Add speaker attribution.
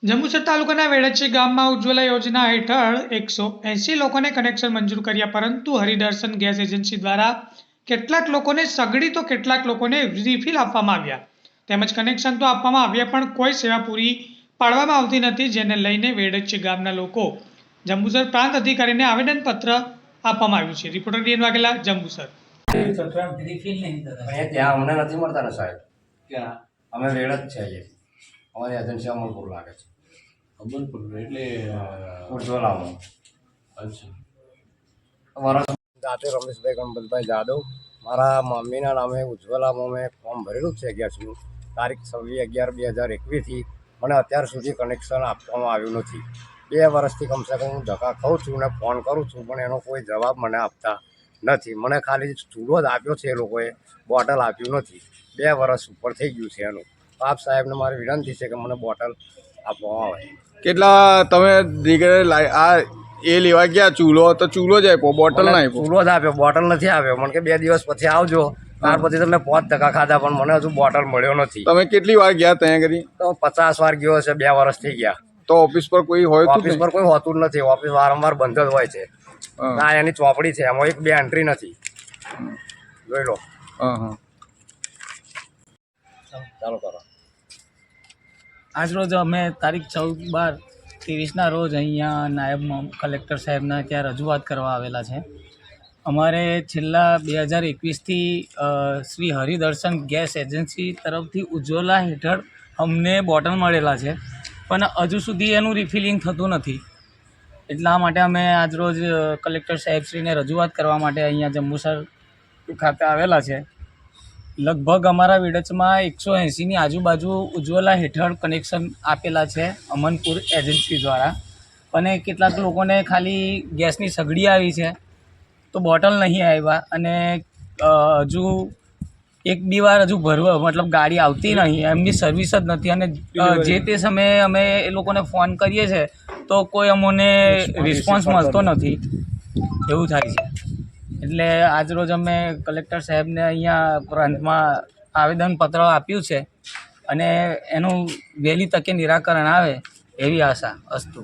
Speaker 1: જંબુસર તાલુકાના વેડચ્છી ગામમાં ઉજ્જવલા યોજના હેઠળ 180 લોકોને કનેક્શન મંજૂર કર્યા, પરંતુ હરિદર્શન ગેસ એજન્સી દ્વારા કેટલાક લોકોને સગડી તો કેટલાક લોકોને રિફિલ આપવામાં આવ્યા, તેમજ કનેક્શન તો આપવામાં આવ્યા પણ કોઈ સેવા પૂરી પાડવામાં આવતી નથી, જેને લઈને વેડચ્છી ગામના લોકો જંબુસર પ્રાંત અધિકારીને આવેદનપત્ર આપવામાં આવ્યું છે। Reporter DN Vaghela, Jambusar.
Speaker 2: ત્યાં અમને નથી મળતા ને સાહેબ, અમે વેડ જ છે, અમારી એજન્સી અમલપુર લાગે છે।
Speaker 3: અમલપુર એટલે
Speaker 2: ઉજ્જવલામાં।
Speaker 3: અચ્છા,
Speaker 2: મારા જાતે રમેશભાઈ ગણપતભાઈ જાદવ, મારા મમ્મીના નામે ઉજ્જવલામાં મેં ફોર્મ ભરેલું છે ગેસનું। તારીખ 26/11/2021થી મને અત્યાર સુધી કનેક્શન આપવામાં આવ્યું નથી। 2 વર્ષથી કમસે કમ હું ધક્કા ખાઉં છું ને ફોન કરું છું, પણ એનો કોઈ જવાબ મને આપતા નથી। મને ખાલી ચૂલો જ આપ્યો છે, એ લોકોએ બોટલ આપ્યું નથી। 2 વર્ષ ઉપર થઈ ગયું છે એનું। આપ સાહેબને મારી વિનંતી છે કે મને બોટલ આપવામાં આવે।
Speaker 4: કેટલા તમે આ એ લેવા ગયા ચૂલો તો ચૂલો જ આપ્યો, બોટલ ના આપ્યો?
Speaker 2: ચૂલો જ આપ્યો, બોટલ નથી આપ્યો। મને કે 2 દિવસ પછી આવજો। ત્યાર પછી તમે 5 ધક્કા ખાધા, પણ મને હજુ બોટલ મળ્યો નથી।
Speaker 4: તમે કેટલી વાર ગયા ત્યાં કરી?
Speaker 2: તો 50 વાર ગયો છે, 2 વર્ષ થઈ ગયા।
Speaker 4: તો ઓફિસ પર કોઈ હોય?
Speaker 2: ઓફિસ પર કોઈ હોતું જ નથી, ઓફિસ વારંવાર બંધ જ હોય છે। ના, એની ચોપડી છે, એમાં 1-2 એન્ટ્રી નથી, જોઈ લો। ચાલો કરો।
Speaker 5: આજરોજ અમે તારીખ 14/12/23ના રોજ અહીંયા નાયબ કલેક્ટર સાહેબના ત્યાં રજૂઆત કરવા આવેલા છે। અમારે છેલ્લા 2021થી શ્રી હરિદર્શન ગેસ એજન્સી તરફથી ઉજ્જવલા હેઠળ અમને બોટલ મળેલા છે, પણ હજુ સુધી એનું રિફિલિંગ થતું નથી। એટલા માટે અમે આજરોજ કલેક્ટર સાહેબશ્રીને રજૂઆત કરવા માટે અહીંયા જંબુસર ખાતે આવેલા છે। લગભગ અમારા વેડચમાં 180ની આજુબાજુ ઉજ્જવલા હેઠળ કનેક્શન આપેલા છે અમનપુર એજન્સી દ્વારા, અને કેટલાક લોકોને ખાલી ગેસની સગડી આવી છે, તો બોટલ નહીં આવ્યા। અને હજુ 1-2 વાર હજુ ભરવા મતલબ ગાડી આવતી નહીં, એમની સર્વિસ જ નથી। અને જે તે સમયે અમે એ લોકોને ફોન કરીએ છીએ તો કોઈ અમને રિસ્પોન્સ મળતો નથી, એવું થાય છે। એટલે આજરોજ અમે કલેક્ટર સાહેબને અહીંયા પ્રાંતમાં આવેદનપત્ર આપ્યું છે, અને એનું વહેલી તકે નિરાકરણ આવે એવી આશા અસ્તુ।